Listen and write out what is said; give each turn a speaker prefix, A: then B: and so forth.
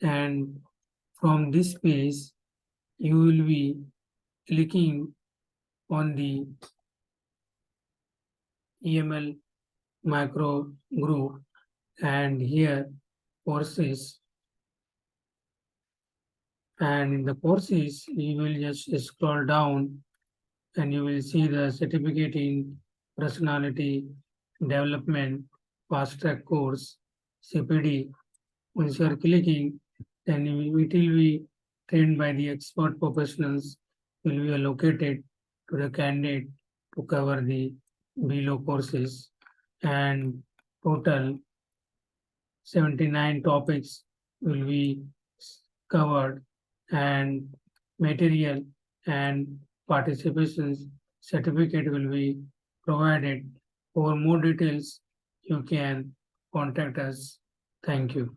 A: and from this page you will be clicking on the EML macro group, and here courses, and in the courses you will just scroll down and you will see the certificate in personality development fast track course CPD. Once you are clicking, then it will be trained by the expert professionals, will be allocated to the candidate to cover the below courses, and total 79 topics will be covered, and material and participation certificate will be provided. For more details, you can contact us. Thank you.